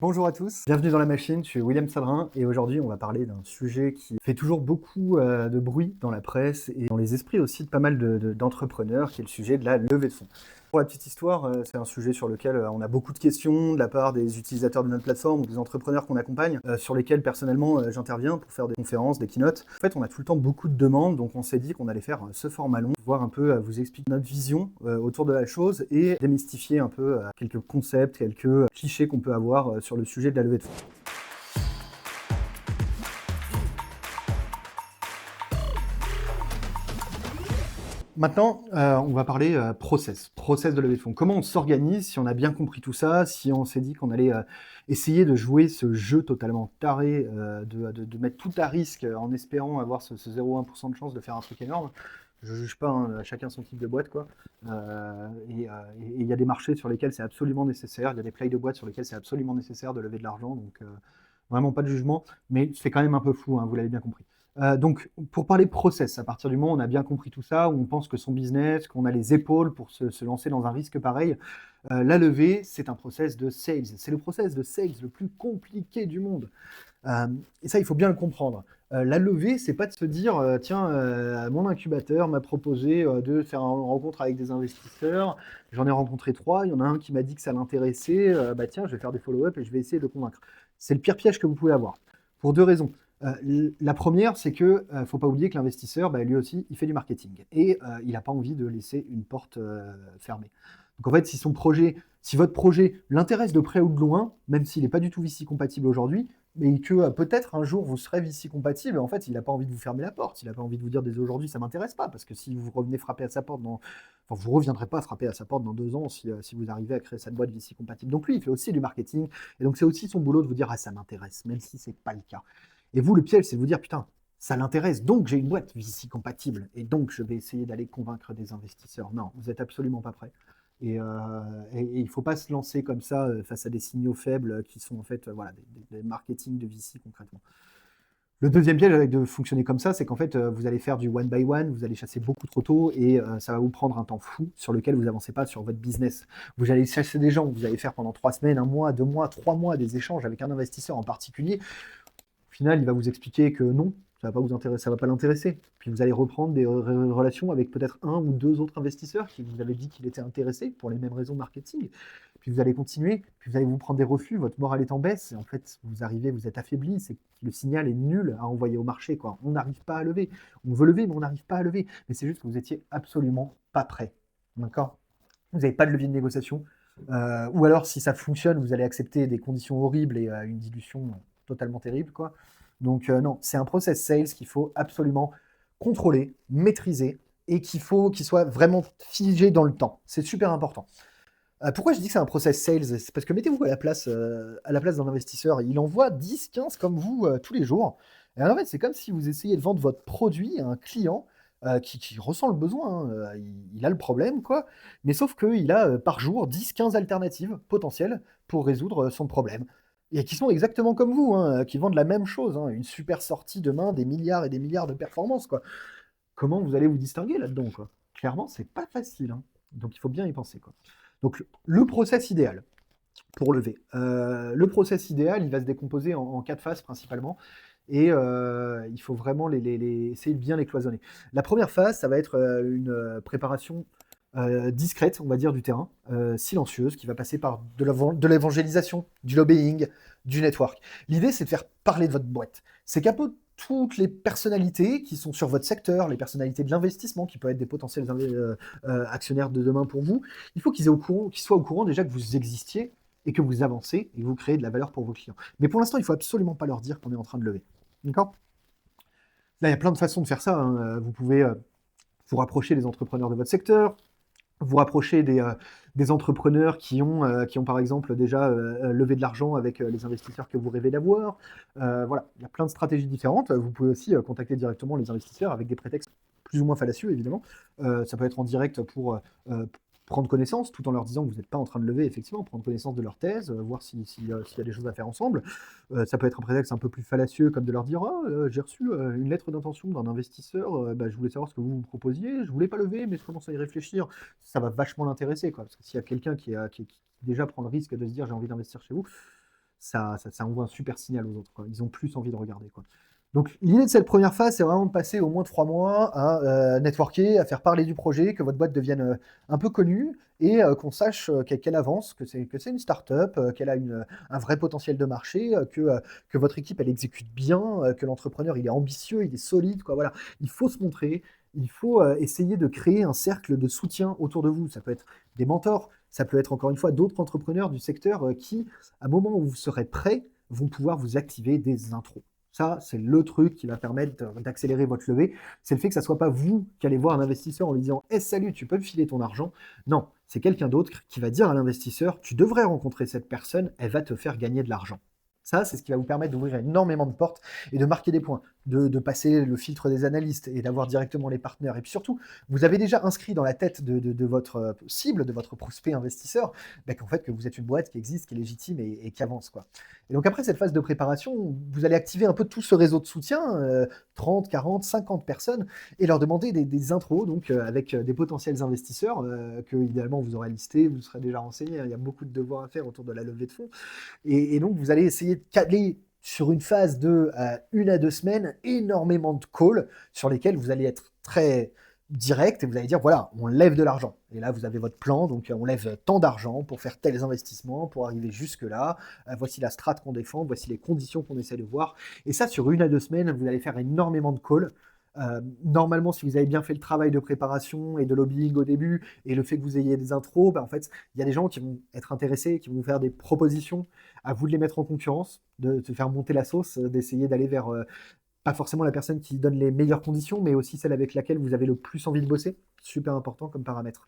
Bonjour à tous, bienvenue dans la machine, je suis William Sadrin et aujourd'hui on va parler d'un sujet qui fait toujours beaucoup de bruit dans la presse et dans les esprits aussi de pas mal d'entrepreneurs, qui est le sujet de la levée de fonds. Pour la petite histoire, c'est un sujet sur lequel on a beaucoup de questions de la part des utilisateurs de notre plateforme ou des entrepreneurs qu'on accompagne, sur lesquels personnellement j'interviens pour faire des conférences, des keynotes. En fait, on a tout le temps beaucoup de demandes, donc on s'est dit qu'on allait faire ce format long, voir un peu, vous expliquer notre vision autour de la chose et démystifier un peu quelques concepts, quelques clichés qu'on peut avoir sur le sujet de la levée de fonds. Maintenant, on va parler process de levée de fonds. Comment on s'organise si on a bien compris tout ça, si on s'est dit qu'on allait essayer de jouer ce jeu totalement taré, de mettre tout à risque en espérant avoir ce 0,1% de chance de faire un truc énorme. Je juge pas, hein, chacun son type de boîte, quoi. Et il y a des marchés sur lesquels c'est absolument nécessaire, il y a des players de boîtes sur lesquels c'est absolument nécessaire de lever de l'argent, donc vraiment pas de jugement, mais c'est quand même un peu fou, hein, vous l'avez bien compris. Donc, pour parler process, à partir du moment où on a bien compris tout ça, où on pense que son business, qu'on a les épaules pour se lancer dans un risque pareil, la levée, c'est un process de sales. C'est le process de sales le plus compliqué du monde. Et ça, il faut bien le comprendre. La levée, c'est pas de se dire, tiens, mon incubateur m'a proposé de faire une rencontre avec des investisseurs. J'en ai rencontré trois. Il y en a un qui m'a dit que ça l'intéressait. Bah tiens, je vais faire des follow-up et je vais essayer de le convaincre. C'est le pire piège que vous pouvez avoir. Pour deux raisons. La première, c'est que faut pas oublier que l'investisseur, bah, lui aussi, il fait du marketing et il n'a pas envie de laisser une porte fermée. Donc en fait, si votre projet l'intéresse de près ou de loin, même s'il n'est pas du tout VC compatible aujourd'hui, mais que peut-être un jour vous serez VC compatible, en fait, il n'a pas envie de vous fermer la porte, il n'a pas envie de vous dire dès aujourd'hui ça m'intéresse pas, parce que si vous revenez frapper à sa porte enfin, vous reviendrez pas frapper à sa porte dans 2 ans si vous arrivez à créer cette boîte VC compatible. Donc lui, il fait aussi du marketing, et donc c'est aussi son boulot de vous dire ah ça m'intéresse, même si c'est pas le cas. Et vous, le piège, c'est de vous dire putain, ça l'intéresse, donc j'ai une boîte VC compatible, et donc je vais essayer d'aller convaincre des investisseurs. Non, vous êtes absolument pas prêt. Et il ne faut pas se lancer comme ça face à des signaux faibles qui sont en fait voilà, des marketing de VC concrètement. Le deuxième piège avec de fonctionner comme ça, c'est qu'en fait, vous allez faire du one by one, vous allez chasser beaucoup trop tôt et ça va vous prendre un temps fou sur lequel vous avancez pas sur votre business. Vous allez chasser des gens, vous allez faire pendant 3 semaines, un mois, 2 mois, 3 mois des échanges avec un investisseur en particulier. Au final, il va vous expliquer que non, ça va pas vous intéresser, ça va pas l'intéresser. Puis vous allez reprendre des relations avec peut-être un ou deux autres investisseurs qui vous avaient dit qu'il était intéressé pour les mêmes raisons marketing. Puis vous allez continuer, puis vous allez vous prendre des refus, votre morale est en baisse, et en fait, vous arrivez, vous êtes affaibli, c'est que le signal est nul à envoyer au marché, quoi. On n'arrive pas à lever. On veut lever, mais on n'arrive pas à lever. Mais c'est juste que vous étiez absolument pas prêt. D'accord? Vous n'avez pas de levier de négociation. Ou alors, si ça fonctionne, vous allez accepter des conditions horribles et une dilution totalement terrible, quoi. Donc, non, c'est un process sales qu'il faut absolument contrôler, maîtriser et qu'il soit vraiment figé dans le temps. C'est super important. Pourquoi je dis que c'est un process sales? C'est parce que mettez-vous à la place d'un investisseur. Il envoie 10, 15 comme vous tous les jours. Et en fait, c'est comme si vous essayez de vendre votre produit à un client qui ressent le besoin, hein. Il a le problème, quoi. Mais sauf qu'il a par jour 10, 15 alternatives potentielles pour résoudre son problème. Et qui sont exactement comme vous, hein, qui vendent la même chose, hein. Une super sortie demain, des milliards et des milliards de performances, quoi. Comment vous allez vous distinguer là-dedans, quoi? Clairement, c'est pas facile, hein. Donc il faut bien y penser, quoi. Donc le process idéal pour lever. Le process idéal, il va se décomposer en 4 phases principalement et il faut vraiment essayer de bien les cloisonner. La première phase, ça va être une préparation discrète, on va dire, du terrain, silencieuse, qui va passer par de l'évangélisation, du lobbying, du network. L'idée, c'est de faire parler de votre boîte. C'est qu'un peu toutes les personnalités qui sont sur votre secteur, les personnalités de l'investissement, qui peuvent être des potentiels actionnaires de demain pour vous, il faut qu'ils soient au courant déjà que vous existiez et que vous avancez et que vous créez de la valeur pour vos clients. Mais pour l'instant, il ne faut absolument pas leur dire qu'on est en train de lever. D'accord? Là, il y a plein de façons de faire ça, hein. Vous pouvez vous rapprocher des entrepreneurs de votre secteur, vous rapprocher des entrepreneurs qui ont par exemple déjà levé de l'argent avec les investisseurs que vous rêvez d'avoir. Voilà, il y a plein de stratégies différentes. Vous pouvez aussi contacter directement les investisseurs avec des prétextes plus ou moins fallacieux, évidemment. Ça peut être en direct pour prendre connaissance, tout en leur disant que vous n'êtes pas en train de lever, effectivement, prendre connaissance de leur thèse, voir s'il y a des choses à faire ensemble. Ça peut être un prétexte un peu plus fallacieux, comme de leur dire ah, j'ai reçu une lettre d'intention d'un investisseur, bah, je voulais savoir ce que vous me proposiez, je voulais pas lever, mais je commence à y réfléchir. Ça va vachement l'intéresser, quoi, parce que s'il y a quelqu'un qui déjà prend le risque de se dire j'ai envie d'investir chez vous, ça envoie un super signal aux autres, quoi. Ils ont plus envie de regarder, quoi. Donc, l'idée de cette première phase, c'est vraiment de passer au moins 3 mois à networker, à faire parler du projet, que votre boîte devienne un peu connue et qu'on sache qu'elle avance, que c'est une start-up, qu'elle a un vrai potentiel de marché, que votre équipe, elle exécute bien, que l'entrepreneur, il est ambitieux, il est solide, quoi. Voilà. Il faut se montrer, il faut essayer de créer un cercle de soutien autour de vous. Ça peut être des mentors, ça peut être encore une fois d'autres entrepreneurs du secteur qui, à un moment où vous serez prêt, vont pouvoir vous activer des intros. Ça, c'est le truc qui va permettre d'accélérer votre levée. C'est le fait que ça ne soit pas vous qui allez voir un investisseur en lui disant « Hey, salut, tu peux me filer ton argent ?» Non, c'est quelqu'un d'autre qui va dire à l'investisseur « Tu devrais rencontrer cette personne, elle va te faire gagner de l'argent. » Ça, c'est ce qui va vous permettre d'ouvrir énormément de portes et de marquer des points, de passer le filtre des analystes et d'avoir directement les partenaires. Et puis surtout, vous avez déjà inscrit dans la tête de votre cible, de votre prospect investisseur, qu'en fait, que vous êtes une boîte qui existe, qui est légitime et qui avance, quoi. Et donc après cette phase de préparation, vous allez activer un peu tout ce réseau de soutien, 30, 40, 50 personnes, et leur demander des intros, donc avec des potentiels investisseurs que idéalement vous aurez listés, vous serez déjà renseigné. Il y a beaucoup de devoirs à faire autour de la levée de fonds. Et donc vous allez essayer de caler sur une phase de 1 à 2 semaines énormément de calls sur lesquels vous allez être très direct et vous allez dire voilà, on lève de l'argent. Et là, vous avez votre plan, donc on lève tant d'argent pour faire tels investissements, pour arriver jusque-là. Voici la strate qu'on défend, voici les conditions qu'on essaie de voir. Et ça, sur 1 à 2 semaines, vous allez faire énormément de calls. Normalement, si vous avez bien fait le travail de préparation et de lobbying au début, et le fait que vous ayez des intros, en fait, il y a des gens qui vont être intéressés, qui vont vous faire des propositions, à vous de les mettre en concurrence, de faire monter la sauce, d'essayer d'aller vers pas forcément la personne qui donne les meilleures conditions, mais aussi celle avec laquelle vous avez le plus envie de bosser. Super important comme paramètre.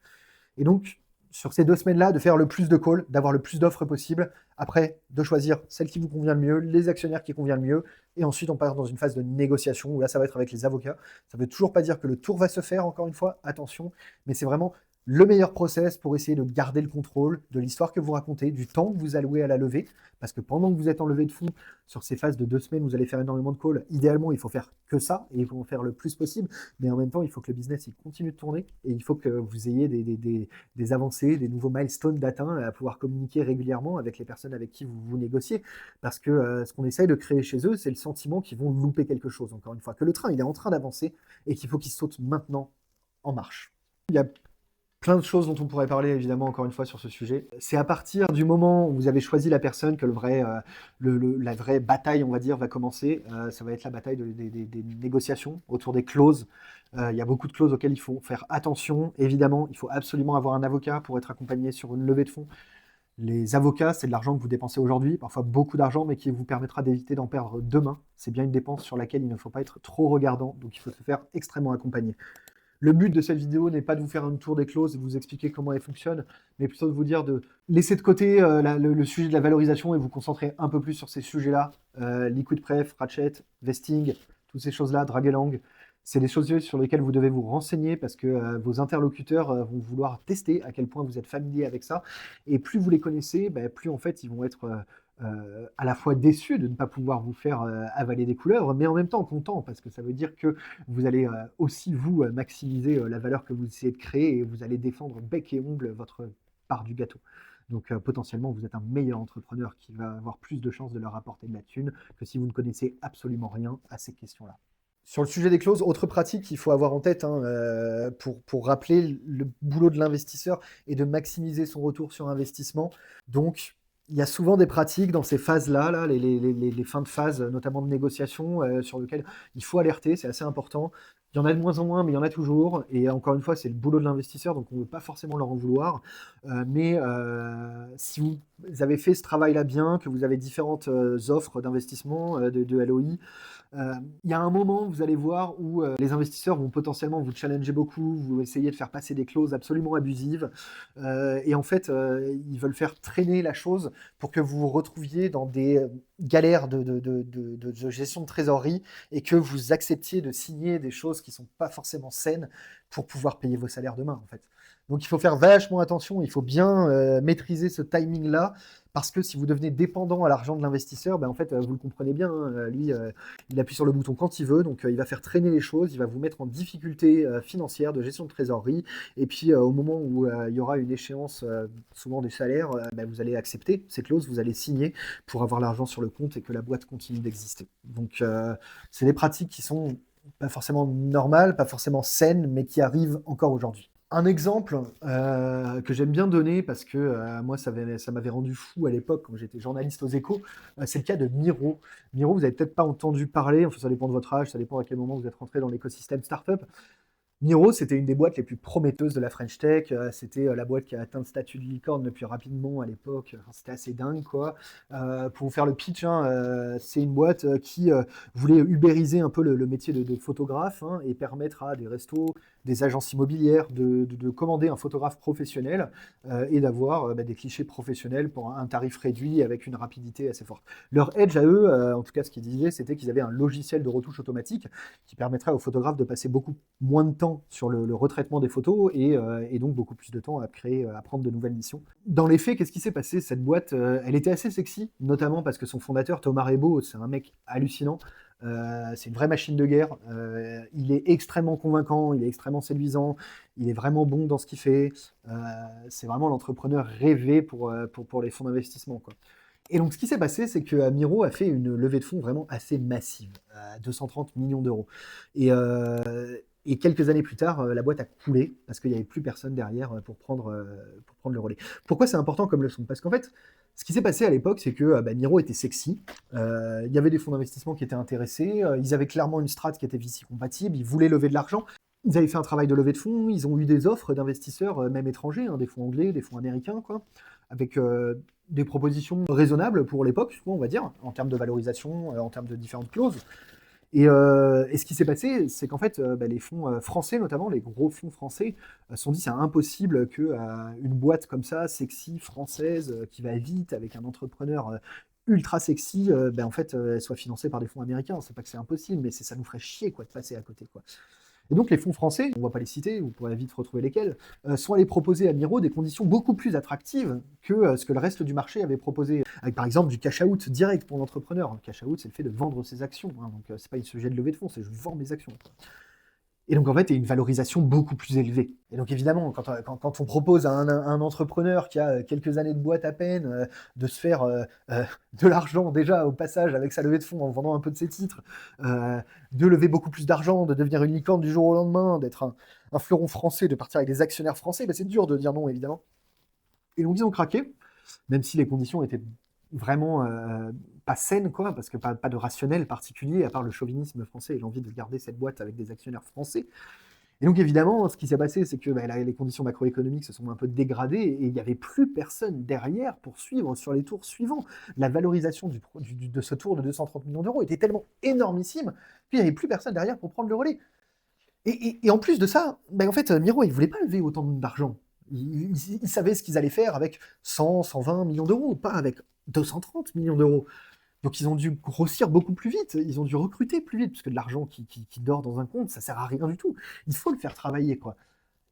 Et donc, sur ces 2 semaines-là, de faire le plus de calls, d'avoir le plus d'offres possible. Après, de choisir celle qui vous convient le mieux, les actionnaires qui conviennent le mieux. Et ensuite, on part dans une phase de négociation où là, ça va être avec les avocats. Ça ne veut toujours pas dire que le tour va se faire, encore une fois, attention. Mais c'est vraiment le meilleur process pour essayer de garder le contrôle de l'histoire que vous racontez, du temps que vous allouez à la levée. Parce que pendant que vous êtes en levée de fonds, sur ces phases de 2 semaines, vous allez faire énormément de calls. Idéalement, il faut faire que ça et il faut en faire le plus possible. Mais en même temps, il faut que le business il continue de tourner et il faut que vous ayez des avancées, des nouveaux milestones d'atteints à pouvoir communiquer régulièrement avec les personnes avec qui vous négociez. Parce que ce qu'on essaye de créer chez eux, c'est le sentiment qu'ils vont louper quelque chose, encore une fois. Que le train, il est en train d'avancer et qu'il faut qu'il saute maintenant en marche. Il y a plein de choses dont on pourrait parler, évidemment, encore une fois, sur ce sujet. C'est à partir du moment où vous avez choisi la personne que la vraie bataille, on va dire, va commencer. Ça va être la bataille des négociations autour des clauses. Il y a beaucoup de clauses auxquelles il faut faire attention. Évidemment, il faut absolument avoir un avocat pour être accompagné sur une levée de fonds. Les avocats, c'est de l'argent que vous dépensez aujourd'hui, parfois beaucoup d'argent, mais qui vous permettra d'éviter d'en perdre demain. C'est bien une dépense sur laquelle il ne faut pas être trop regardant, donc il faut se faire extrêmement accompagner. Le but de cette vidéo n'est pas de vous faire un tour des clauses et de vous expliquer comment elles fonctionnent, mais plutôt de vous dire de laisser de côté le sujet de la valorisation et vous concentrer un peu plus sur ces sujets-là. Liquid pref, ratchet, vesting, toutes ces choses-là, drag et lang. C'est des choses sur lesquelles vous devez vous renseigner parce que vos interlocuteurs vont vouloir tester à quel point vous êtes familier avec ça. Et plus vous les connaissez, plus en fait ils vont être à la fois déçus de ne pas pouvoir vous faire avaler des couleuvres, mais en même temps contents parce que ça veut dire que vous allez aussi vous maximiser la valeur que vous essayez de créer et vous allez défendre bec et ongle votre part du gâteau. Donc potentiellement, vous êtes un meilleur entrepreneur qui va avoir plus de chances de leur apporter de la thune que si vous ne connaissez absolument rien à ces questions-là. Sur le sujet des clauses, autre pratique qu'il faut avoir en tête pour rappeler le boulot de l'investisseur et de maximiser son retour sur investissement. Donc, il y a souvent des pratiques dans ces phases-là, les fins de phase, notamment de négociation, sur lesquelles il faut alerter, c'est assez important. Il y en a de moins en moins, mais il y en a toujours. Et encore une fois, c'est le boulot de l'investisseur, donc on ne veut pas forcément leur en vouloir. Mais si vous avez fait ce travail-là bien, que vous avez différentes offres d'investissement, de LOI, il y a un moment, vous allez voir, où les investisseurs vont potentiellement vous challenger beaucoup, vous essayer de faire passer des clauses absolument abusives. Et en fait, ils veulent faire traîner la chose pour que vous vous retrouviez dans des galères de gestion de trésorerie et que vous acceptiez de signer des choses qui ne sont pas forcément saines pour pouvoir payer vos salaires demain, en fait. Donc il faut faire vachement attention, il faut bien maîtriser ce timing-là, parce que si vous devenez dépendant à l'argent de l'investisseur, ben, en fait, vous le comprenez bien, hein, lui, il appuie sur le bouton quand il veut, donc il va faire traîner les choses, il va vous mettre en difficulté financière, de gestion de trésorerie, et puis au moment où il y aura une échéance, souvent des salaires, ben, vous allez accepter ces clauses, vous allez signer pour avoir l'argent sur le compte et que la boîte continue d'exister. Donc c'est des pratiques qui sont pas forcément normales, pas forcément saines, mais qui arrivent encore aujourd'hui. Un exemple que j'aime bien donner parce que moi ça m'avait rendu fou à l'époque quand j'étais journaliste aux Échos, c'est le cas de Miro. Miro, vous avez peut-être pas entendu parler, enfin ça dépend de votre âge, ça dépend à quel moment vous êtes rentré dans l'écosystème startup. Miro, c'était une des boîtes les plus prometteuses de la French Tech. C'était la boîte qui a atteint le statut de licorne le plus rapidement à l'époque. Enfin, c'était assez dingue, quoi. Pour vous faire le pitch, hein, c'est une boîte qui voulait ubériser un peu le métier de photographe, hein, et permettre à des restos, des agences immobilières de commander un photographe professionnel et d'avoir des clichés professionnels pour un tarif réduit avec une rapidité assez forte. Leur edge à eux, en tout cas ce qu'ils disaient, c'était qu'ils avaient un logiciel de retouche automatique qui permettrait aux photographes de passer beaucoup moins de temps sur le retraitement des photos et donc beaucoup plus de temps à créer, à prendre de nouvelles missions. Dans les faits, qu'est-ce qui s'est passé? Cette boîte, elle était assez sexy, notamment parce que son fondateur, Thomas Rebaud, c'est un mec hallucinant. C'est une vraie machine de guerre. Il est extrêmement convaincant, il est extrêmement séduisant, il est vraiment bon dans ce qu'il fait. C'est vraiment l'entrepreneur rêvé pour les fonds d'investissement, quoi. Et donc, ce qui s'est passé, c'est que Miro a fait une levée de fonds vraiment assez massive, 230 millions d'euros. Et quelques années plus tard, la boîte a coulé parce qu'il n'y avait plus personne derrière pour prendre le relais. Pourquoi c'est important comme leçon? Parce qu'en fait, ce qui s'est passé à l'époque, c'est que Miro était sexy. Il y avait des fonds d'investissement qui étaient intéressés. Ils avaient clairement une strat qui était VC compatible. Ils voulaient lever de l'argent. Ils avaient fait un travail de levée de fonds. Ils ont eu des offres d'investisseurs, même étrangers, hein, des fonds anglais, des fonds américains, quoi, avec des propositions raisonnables pour l'époque, on va dire, en termes de valorisation, en termes de différentes clauses. Et ce qui s'est passé, c'est qu'en fait, les fonds français, notamment les gros fonds français, se sont dit c'est impossible que une boîte comme ça, sexy, française, qui va vite, avec un entrepreneur ultra sexy, en fait, elle soit financée par des fonds américains. C'est pas que c'est impossible, mais ça nous ferait chier, quoi, de passer à côté, quoi. Et donc les fonds français, on ne va pas les citer, vous pourrez vite retrouver lesquels, sont allés proposer à Miro des conditions beaucoup plus attractives que ce que le reste du marché avait proposé, avec par exemple du cash-out direct pour l'entrepreneur. Le cash-out, c'est le fait de vendre ses actions, hein, donc c'est pas un sujet de levée de fonds, c'est je vends mes actions. Et donc, en fait, il y a une valorisation beaucoup plus élevée. Et donc, évidemment, quand on propose à un entrepreneur qui a quelques années de boîte à peine de se faire de l'argent déjà au passage avec sa levée de fonds en vendant un peu de ses titres, de lever beaucoup plus d'argent, de devenir une licorne du jour au lendemain, d'être un fleuron français, de partir avec des actionnaires français, c'est dur de dire non, évidemment. Et donc, ils ont craqué, même si les conditions étaient vraiment pas saines, quoi, parce que pas de rationnel particulier, à part le chauvinisme français et l'envie de garder cette boîte avec des actionnaires français. Et donc, évidemment, ce qui s'est passé, c'est que les conditions macroéconomiques se sont un peu dégradées et il n'y avait plus personne derrière pour suivre sur les tours suivants. La valorisation de ce tour de 230 millions d'euros était tellement énormissime qu'il n'y avait plus personne derrière pour prendre le relais. Et en plus de ça, en fait, Miro, il ne voulait pas lever autant d'argent. Ils savaient ce qu'ils allaient faire avec 100, 120 millions d'euros, pas avec 230 millions d'euros. Donc ils ont dû grossir beaucoup plus vite, ils ont dû recruter plus vite, parce que de l'argent qui dort dans un compte, ça sert à rien du tout. Il faut le faire travailler, quoi.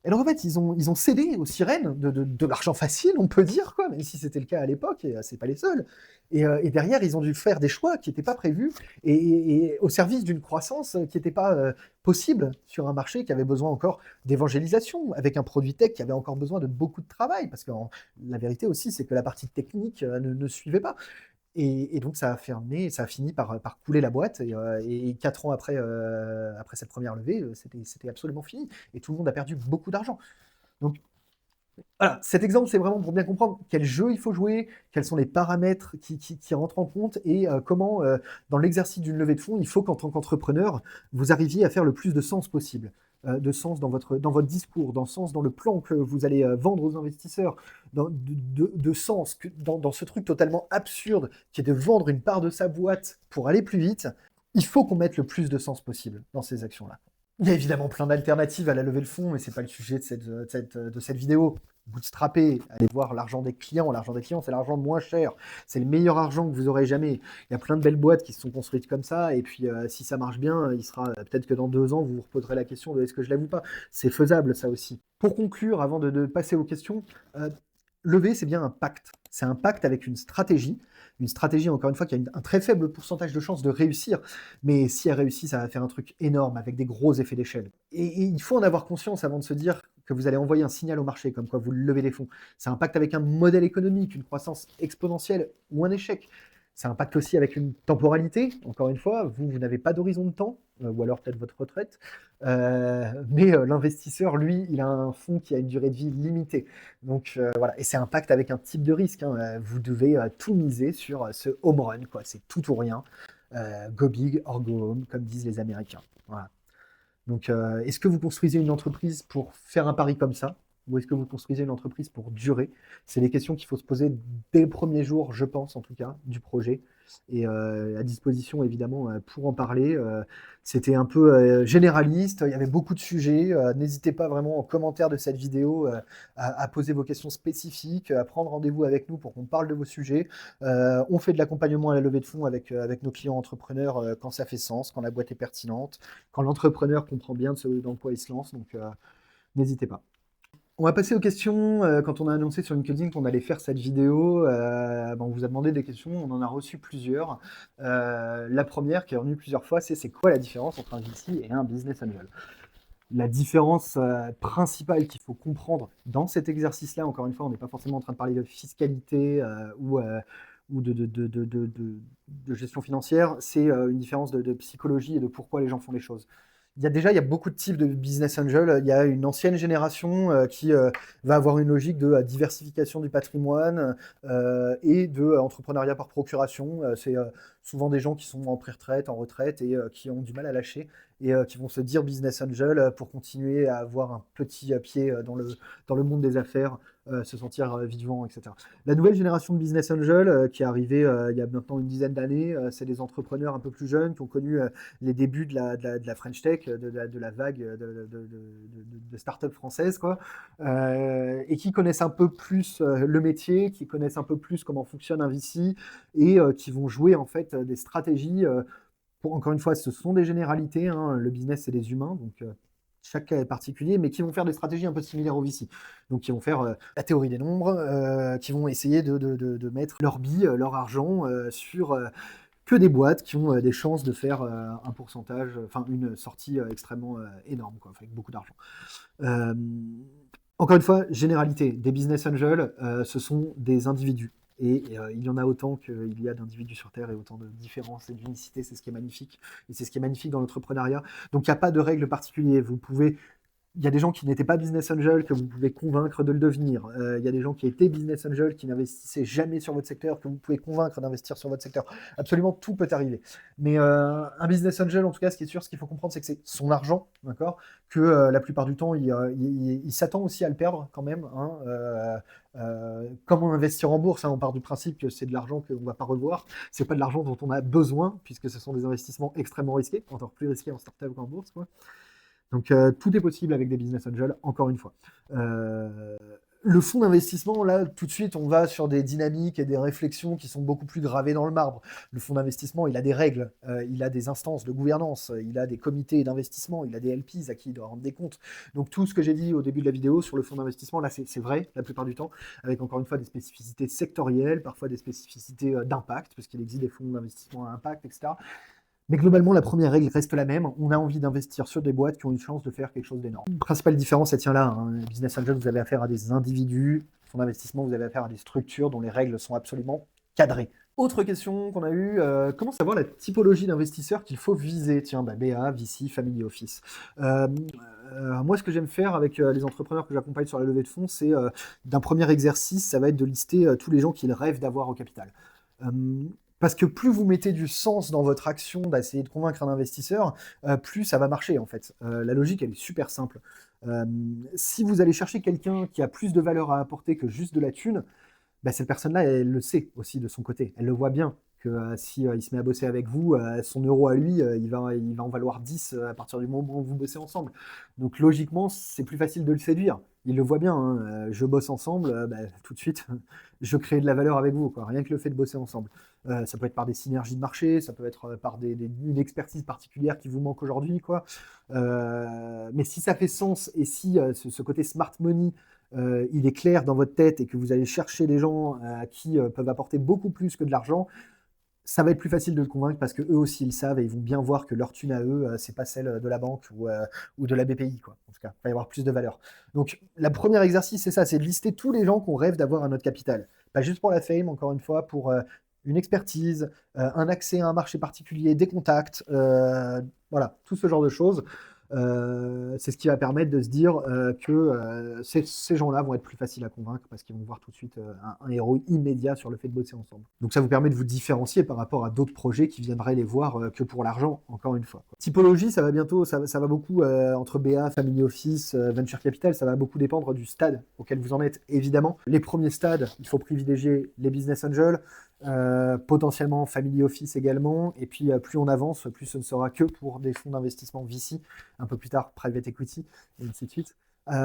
Et alors en fait, ils ont cédé aux sirènes de l'argent facile, on peut dire, quoi, même si c'était le cas à l'époque, et c'est pas les seuls. Et derrière, ils ont dû faire des choix qui n'étaient pas prévus, et au service d'une croissance qui n'était pas possible sur un marché qui avait besoin encore d'évangélisation, avec un produit tech qui avait encore besoin de beaucoup de travail, parce que la vérité aussi, c'est que la partie technique ne suivait pas. Et donc ça a fermé, ça a fini par couler la boîte. Et 4 ans après cette première levée, c'était absolument fini. Et tout le monde a perdu beaucoup d'argent. Donc voilà, cet exemple, c'est vraiment pour bien comprendre quel jeu il faut jouer, quels sont les paramètres qui rentrent en compte et comment, dans l'exercice d'une levée de fonds, il faut qu'en tant qu'entrepreneur, vous arriviez à faire le plus de sens possible. De sens dans votre discours, dans sens dans le plan que vous allez vendre aux investisseurs, de sens dans ce truc totalement absurde qui est de vendre une part de sa boîte pour aller plus vite. Il faut qu'on mette le plus de sens possible dans ces actions-là. Il y a évidemment plein d'alternatives à la levée de fonds, mais c'est pas le sujet de cette vidéo. bootstrapper, aller voir l'argent des clients. L'argent des clients, c'est l'argent le moins cher. C'est le meilleur argent que vous aurez jamais. Il y a plein de belles boîtes qui se sont construites comme ça. Et puis, si ça marche bien, il sera peut-être que dans 2 ans, vous vous reposerez la question de est-ce que je lève ou pas. C'est faisable, ça aussi. Pour conclure, avant de passer aux questions, lever, c'est bien un pacte. C'est un pacte avec une stratégie. Une stratégie, encore une fois, qui a un très faible pourcentage de chances de réussir. Mais si elle réussit, ça va faire un truc énorme avec des gros effets d'échelle. Et il faut en avoir conscience avant de se dire que vous allez envoyer un signal au marché, comme quoi vous levez des fonds. C'est un pacte avec un modèle économique, une croissance exponentielle ou un échec. C'est un pacte aussi avec une temporalité. Encore une fois, vous n'avez pas d'horizon de temps, ou alors peut-être votre retraite. Mais l'investisseur, lui, il a un fonds qui a une durée de vie limitée. Donc voilà, et c'est un pacte avec un type de risque, hein. Vous devez tout miser sur ce home run, quoi. C'est tout ou rien. Go big or go home, comme disent les Américains. Voilà. Donc, est-ce que vous construisez une entreprise pour faire un pari comme ça? Ou est-ce que vous construisez une entreprise pour durer? C'est des questions qu'il faut se poser dès le premier jour, je pense en tout cas, du projet. Et à disposition évidemment pour en parler. C'était un peu généraliste, il y avait beaucoup de sujets. N'hésitez pas vraiment en commentaire de cette vidéo à poser vos questions spécifiques, à prendre rendez-vous avec nous pour qu'on parle de vos sujets. On fait de l'accompagnement à la levée de fonds avec nos clients entrepreneurs quand ça fait sens, quand la boîte est pertinente, quand l'entrepreneur comprend bien dans quoi il se lance. Donc n'hésitez pas. On va passer aux questions. Quand on a annoncé sur LinkedIn qu'on allait faire cette vidéo, on vous a demandé des questions, on en a reçu plusieurs. La première qui est revenue plusieurs fois, c'est quoi la différence entre un VC et un business angel? La différence principale qu'il faut comprendre dans cet exercice-là, encore une fois, on n'est pas forcément en train de parler de fiscalité ou de gestion financière, c'est une différence de psychologie et de pourquoi les gens font les choses. Il y a beaucoup de types de business angel. Il y a une ancienne génération qui va avoir une logique de diversification du patrimoine et de entrepreneuriat par procuration. C'est souvent des gens qui sont en pré-retraite, en retraite et qui ont du mal à lâcher et qui vont se dire business angel pour continuer à avoir un petit pied dans le monde des affaires, se sentir vivant, etc. La nouvelle génération de business angel qui est arrivée il y a maintenant une dizaine d'années, c'est des entrepreneurs un peu plus jeunes qui ont connu les débuts de la French Tech, de la vague de start-up françaises, quoi, et qui connaissent un peu plus le métier, qui connaissent un peu plus comment fonctionne un VC, et qui vont jouer en fait des stratégies. Encore une fois, ce sont des généralités, hein, le business, c'est des humains, donc chaque cas est particulier, mais qui vont faire des stratégies un peu similaires au VC. Donc, qui vont faire la théorie des nombres, qui vont essayer de mettre leur bille, leur argent sur que des boîtes qui ont des chances de faire un pourcentage, enfin une sortie extrêmement énorme, quoi, avec beaucoup d'argent. Euh, Encore une fois, généralité, des business angels, ce sont des individus. Et il y en a autant qu'il y a d'individus sur Terre et autant de différences et d'unicité, c'est ce qui est magnifique. Et c'est ce qui est magnifique dans l'entrepreneuriat. Donc il n'y a pas de règle particulière. Il y a des gens qui n'étaient pas business angel que vous pouvez convaincre de le devenir. Il y a des gens qui étaient business angel qui n'investissaient jamais sur votre secteur que vous pouvez convaincre d'investir sur votre secteur. Absolument tout peut arriver. Mais un business angel, en tout cas, ce qui est sûr, ce qu'il faut comprendre, c'est que c'est son argent, d'accord, que la plupart du temps, il s'attend aussi à le perdre quand même, hein. Comme on investit en bourse, hein, on part du principe que c'est de l'argent qu'on ne va pas revoir. C'est pas de l'argent dont on a besoin, puisque ce sont des investissements extrêmement risqués, encore plus risqués en startup qu'en bourse, quoi. Donc tout est possible avec des business angels, encore une fois. Le fonds d'investissement, là, tout de suite, on va sur des dynamiques et des réflexions qui sont beaucoup plus gravées dans le marbre. Le fonds d'investissement, il a des règles, il a des instances de gouvernance, il a des comités d'investissement, il a des LPs à qui il doit rendre des comptes. Donc tout ce que j'ai dit au début de la vidéo sur le fonds d'investissement, là, c'est vrai la plupart du temps, avec encore une fois des spécificités sectorielles, parfois des spécificités d'impact, parce qu'il existe des fonds d'investissement à impact, etc. Mais globalement, la première règle reste la même. On a envie d'investir sur des boîtes qui ont une chance de faire quelque chose d'énorme. La principale différence, elle tient là, hein. Business angel, vous avez affaire à des individus. Fonds d'investissement, vous avez affaire à des structures dont les règles sont absolument cadrées. Autre question qu'on a eue, comment savoir la typologie d'investisseurs qu'il faut viser? Tiens, BA, VC, Family Office. Moi, ce que j'aime faire avec les entrepreneurs que j'accompagne sur la levée de fonds, c'est d'un premier exercice, ça va être de lister tous les gens qu'ils rêvent d'avoir au capital. Parce que plus vous mettez du sens dans votre action d'essayer de convaincre un investisseur, plus ça va marcher en fait. La logique, elle est super simple. Si vous allez chercher quelqu'un qui a plus de valeur à apporter que juste de la thune, cette personne-là, elle le sait aussi de son côté. Elle le voit bien que si il se met à bosser avec vous, son euro à lui, il va en valoir 10 à partir du moment où vous bossez ensemble. Donc logiquement, c'est plus facile de le séduire. Ils le voient bien, hein, je bosse ensemble, tout de suite, je crée de la valeur avec vous, quoi. Rien que le fait de bosser ensemble. Ça peut être par des synergies de marché, ça peut être par une expertise particulière qui vous manque aujourd'hui, quoi. Mais si ça fait sens et si ce côté smart money, il est clair dans votre tête et que vous allez chercher des gens qui peuvent apporter beaucoup plus que de l'argent, ça va être plus facile de le convaincre parce que eux aussi ils le savent et ils vont bien voir que leur thune à eux, c'est pas celle de la banque ou de la BPI, quoi. En tout cas, il va y avoir plus de valeur. Donc, le premier exercice, c'est ça, c'est de lister tous les gens qu'on rêve d'avoir à notre capital. Pas juste pour la fame, encore une fois, pour une expertise, un accès à un marché particulier, des contacts, voilà, tout ce genre de choses. C'est ce qui va permettre de se dire que ces gens-là vont être plus faciles à convaincre parce qu'ils vont voir tout de suite un héros immédiat sur le fait de bosser ensemble. Donc ça vous permet de vous différencier par rapport à d'autres projets qui viendraient les voir que pour l'argent, encore une fois, quoi. Typologie, ça va bientôt, ça va beaucoup entre BA, Family Office, Venture Capital, ça va beaucoup dépendre du stade auquel vous en êtes, évidemment. Les premiers stades, il faut privilégier les business angels, potentiellement Family Office également, et puis plus on avance, plus ce ne sera que pour des fonds d'investissement VC, un peu plus tard private equity, et ainsi de suite.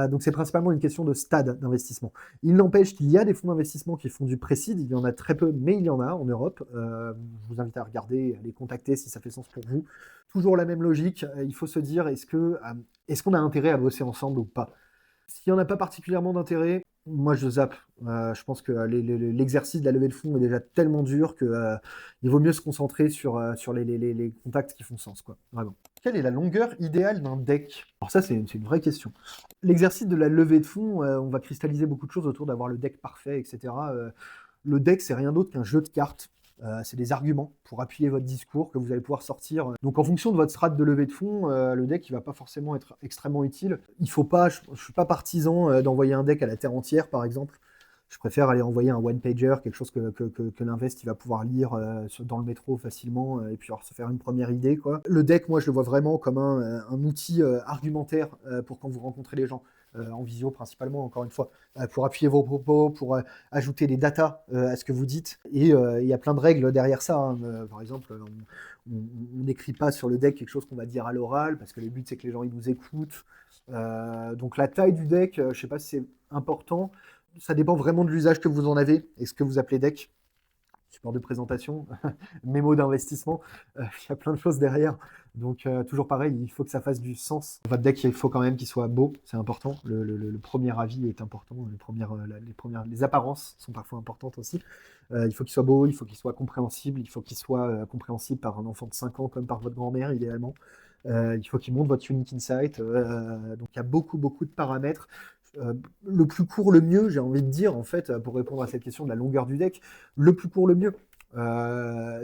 Donc c'est principalement une question de stade d'investissement. Il n'empêche qu'il y a des fonds d'investissement qui font du pré-seed, il y en a très peu, mais il y en a en Europe. Je vous invite à regarder, à les contacter si ça fait sens pour vous. Toujours la même logique, il faut se dire est-ce qu'on a intérêt à bosser ensemble ou pas? S'il n'y en a pas particulièrement d'intérêt, moi je zappe. Je pense que l'exercice de la levée de fonds est déjà tellement dur que il vaut mieux se concentrer sur les contacts qui font sens, quoi. Vraiment. Quelle est la longueur idéale d'un deck? Alors ça, c'est une vraie question. L'exercice de la levée de fonds, on va cristalliser beaucoup de choses autour d'avoir le deck parfait, etc. Le deck, c'est rien d'autre qu'un jeu de cartes. C'est des arguments pour appuyer votre discours que vous allez pouvoir sortir. Donc en fonction de votre strat de levée de fonds, le deck il va pas forcément être extrêmement utile. Il faut pas, je suis pas partisan d'envoyer un deck à la terre entière par exemple. Je préfère aller envoyer un one-pager, quelque chose que l'invest il va pouvoir lire dans le métro facilement et puis alors, se faire une première idée, quoi. Le deck, moi je le vois vraiment comme un outil argumentaire pour quand vous rencontrez les gens. En visio principalement, encore une fois, pour appuyer vos propos, pour ajouter des datas à ce que vous dites. Et il y a plein de règles derrière ça, hein. Par exemple, on n'écrit pas sur le deck quelque chose qu'on va dire à l'oral, parce que le but c'est que les gens ils nous écoutent. Donc la taille du deck, je ne sais pas si c'est important. Ça dépend vraiment de l'usage que vous en avez et ce que vous appelez deck. Support de présentation, mémo d'investissement, il y a plein de choses derrière. Donc toujours pareil, il faut que ça fasse du sens. Votre deck, il faut quand même qu'il soit beau, c'est important. Le premier avis est important, les apparences sont parfois importantes aussi. Il faut qu'il soit beau, il faut qu'il soit compréhensible, il faut qu'il soit compréhensible par un enfant de 5 ans comme par votre grand-mère idéalement. Il faut qu'il montre votre unique insight. Donc il y a beaucoup, beaucoup de paramètres. Le plus court, le mieux, j'ai envie de dire, en fait, pour répondre à cette question de la longueur du deck, le plus court, le mieux.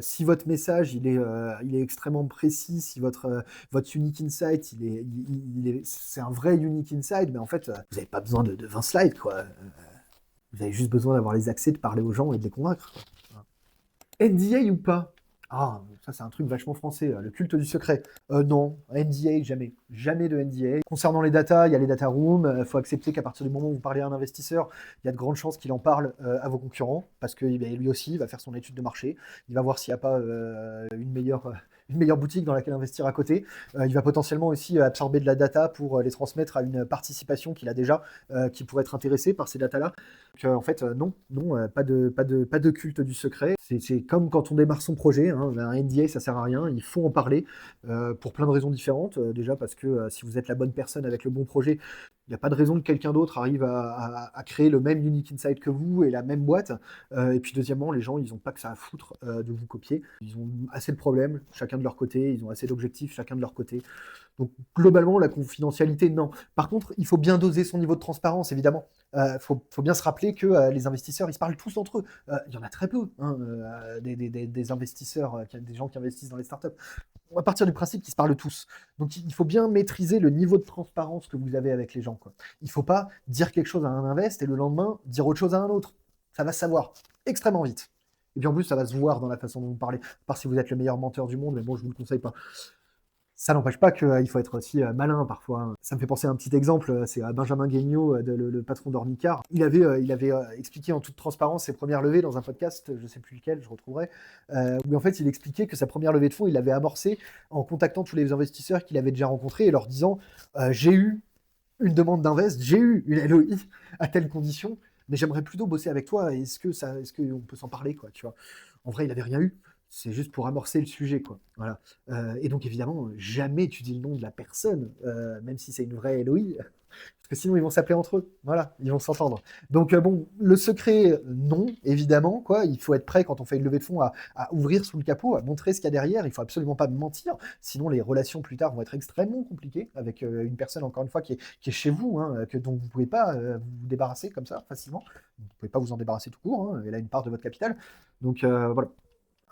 Si votre message il est extrêmement précis, si votre unique insight c'est un vrai unique insight, mais en fait vous n'avez pas besoin de 20 slides, quoi. Vous avez juste besoin d'avoir les accès, de parler aux gens et de les convaincre, quoi. NDA ou pas? Ah, ça c'est un truc vachement français, le culte du secret. Non, NDA, jamais. Jamais de NDA. Concernant les data, il y a les data rooms. Il faut accepter qu'à partir du moment où vous parlez à un investisseur, il y a de grandes chances qu'il en parle à vos concurrents, parce que lui aussi, il va faire son étude de marché. Il va voir s'il n'y a pas une meilleure boutique dans laquelle investir à côté. Il va potentiellement aussi absorber de la data pour les transmettre à une participation qu'il a déjà, qui pourrait être intéressée par ces datas-là. Donc, en fait, non, pas de culte du secret. C'est comme quand on démarre son projet, hein, un NDA, ça sert à rien. Il faut en parler pour plein de raisons différentes. Déjà parce que si vous êtes la bonne personne avec le bon projet, il n'y a pas de raison que quelqu'un d'autre arrive à créer le même unique insight que vous et la même boîte. Et puis deuxièmement, les gens, ils n'ont pas que ça à foutre de vous copier. Ils ont assez de problèmes, chacun de leur côté. Ils ont assez d'objectifs, chacun de leur côté. Donc globalement, la confidentialité, non. Par contre, il faut bien doser son niveau de transparence, évidemment. Faut bien se rappeler que les investisseurs, ils se parlent tous entre eux. Il y en a très peu, hein, des investisseurs, des gens qui investissent dans les startups. On va partir du principe qu'ils se parlent tous. Donc il faut bien maîtriser le niveau de transparence que vous avez avec les gens, quoi. Il ne faut pas dire quelque chose à un invest et le lendemain dire autre chose à un autre. Ça va se savoir extrêmement vite. Et puis en plus, ça va se voir dans la façon dont vous parlez. À part si vous êtes le meilleur menteur du monde, mais bon, je ne vous le conseille pas. Ça n'empêche pas qu'il faut être aussi malin parfois, hein. Ça me fait penser à un petit exemple, c'est à Benjamin Guignot, le patron d'Ornicar. Il avait expliqué en toute transparence ses premières levées dans un podcast, je ne sais plus lequel, je retrouverai, où en fait il expliquait que sa première levée de fonds, il l'avait amorcée en contactant tous les investisseurs qu'il avait déjà rencontrés et leur disant j'ai eu une demande d'invest, j'ai eu une LOI à telle condition, mais j'aimerais plutôt bosser avec toi. Est-ce qu'on peut s'en parler, quoi, tu vois? En vrai, il avait rien eu. C'est juste pour amorcer le sujet, quoi. Voilà. Et donc, évidemment, jamais tu dis le nom de la personne, même si c'est une vraie LOI, parce que sinon ils vont s'appeler entre eux. Voilà, ils vont s'entendre. Donc bon, le secret, non, évidemment, quoi. Il faut être prêt quand on fait une levée de fonds à ouvrir sous le capot, à montrer ce qu'il y a derrière. Il faut absolument pas mentir, sinon les relations plus tard vont être extrêmement compliquées avec une personne, encore une fois, qui est chez vous, hein, dont vous pouvez pas vous débarrasser comme ça facilement. Vous pouvez pas vous en débarrasser tout court, hein, elle a une part de votre capital. Donc voilà,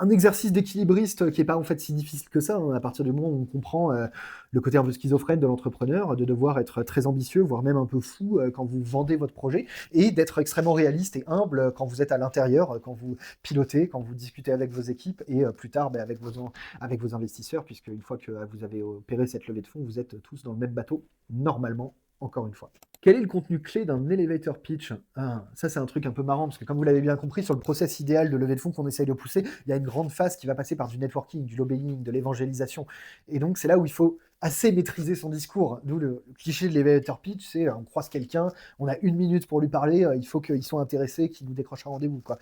un exercice d'équilibriste qui est pas en fait si difficile que ça, hein, à partir du moment où on comprend le côté un peu schizophrène de l'entrepreneur, de devoir être très ambitieux, voire même un peu fou quand vous vendez votre projet, et d'être extrêmement réaliste et humble quand vous êtes à l'intérieur, quand vous pilotez, quand vous discutez avec vos équipes et plus tard avec vos investisseurs, puisque une fois que vous avez opéré cette levée de fonds, vous êtes tous dans le même bateau, normalement, encore une fois. Quel est le contenu clé d'un elevator pitch? Ah, ça, c'est un truc un peu marrant, parce que comme vous l'avez bien compris, sur le process idéal de levée de fonds qu'on essaye de pousser, il y a une grande phase qui va passer par du networking, du lobbying, de l'évangélisation. Et donc, c'est là où il faut assez maîtriser son discours. D'où le cliché de l'elevator pitch, c'est on croise quelqu'un, on a 1 minute pour lui parler, il faut qu'il soit intéressé, qu'il nous décroche un rendez-vous, quoi.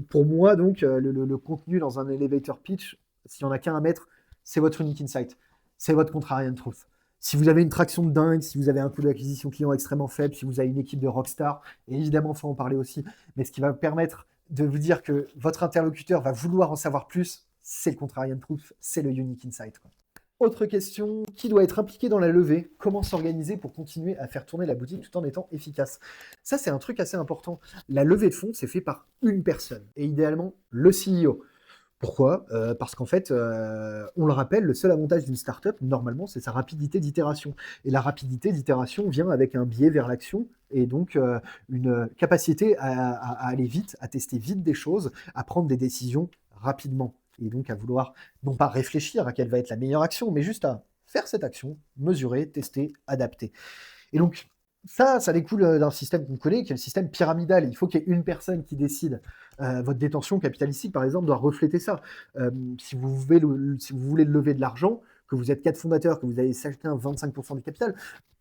Pour moi, donc, le contenu dans un elevator pitch, s'il n'y en a qu'un à mettre, c'est votre unique insight, c'est votre contrarian truth. Si vous avez une traction de dingue, si vous avez un coût d'acquisition client extrêmement faible, si vous avez une équipe de rockstar, et évidemment, il faut en parler aussi, mais ce qui va permettre de vous dire que votre interlocuteur va vouloir en savoir plus, c'est le contrarian proof, c'est le unique insight, quoi. Autre question, qui doit être impliqué dans la levée? Comment s'organiser pour continuer à faire tourner la boutique tout en étant efficace? Ça, c'est un truc assez important. La levée de fonds, c'est fait par une personne, et idéalement le CEO. Pourquoi? Parce qu'en fait, on le rappelle, le seul avantage d'une startup, normalement, c'est sa rapidité d'itération. Et la rapidité d'itération vient avec un biais vers l'action et donc une capacité à aller vite, à tester vite des choses, à prendre des décisions rapidement. Et donc à vouloir non pas réfléchir à quelle va être la meilleure action, mais juste à faire cette action, mesurer, tester, adapter. Et donc, ça découle d'un système qu'on connaît, qui est le système pyramidal. Il faut qu'il y ait une personne qui décide. Votre détention capitalistique, par exemple, doit refléter ça. Si vous voulez lever de l'argent, que vous êtes 4 fondateurs, que vous avez chacun 25% du capital,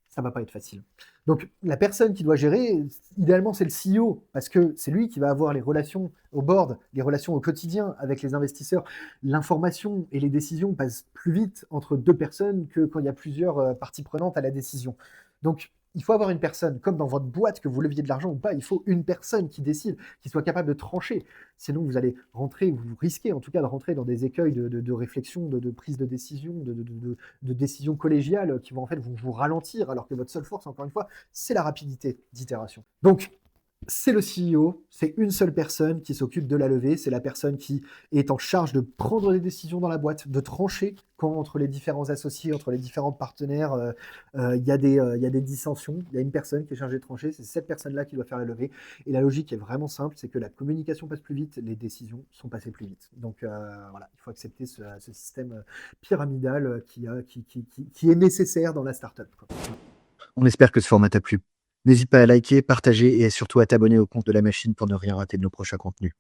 ça va pas être facile. Donc, la personne qui doit gérer, idéalement, c'est le CEO, parce que c'est lui qui va avoir les relations au board, les relations au quotidien avec les investisseurs. L'information et les décisions passent plus vite entre deux personnes que quand il y a plusieurs parties prenantes à la décision. Donc, il faut avoir une personne, comme dans votre boîte, que vous leviez de l'argent ou pas, il faut une personne qui décide, qui soit capable de trancher. Sinon, vous allez rentrer, vous risquez en tout cas de rentrer dans des écueils de réflexion, de prise de décision, de décision collégiale qui vont en fait vous ralentir, alors que votre seule force, encore une fois, c'est la rapidité d'itération. Donc, c'est le CEO, c'est une seule personne qui s'occupe de la levée, c'est la personne qui est en charge de prendre des décisions dans la boîte, de trancher quand entre les différents associés, entre les différents partenaires, il y a des dissensions, il y a une personne qui est chargée de trancher, c'est cette personne-là qui doit faire la levée. Et la logique est vraiment simple, c'est que la communication passe plus vite, les décisions sont passées plus vite. Donc voilà, il faut accepter ce système pyramidal qui est nécessaire dans la startup, quoi. On espère que ce format t'a plu. N'hésite pas à liker, partager et surtout à t'abonner au compte de la machine pour ne rien rater de nos prochains contenus.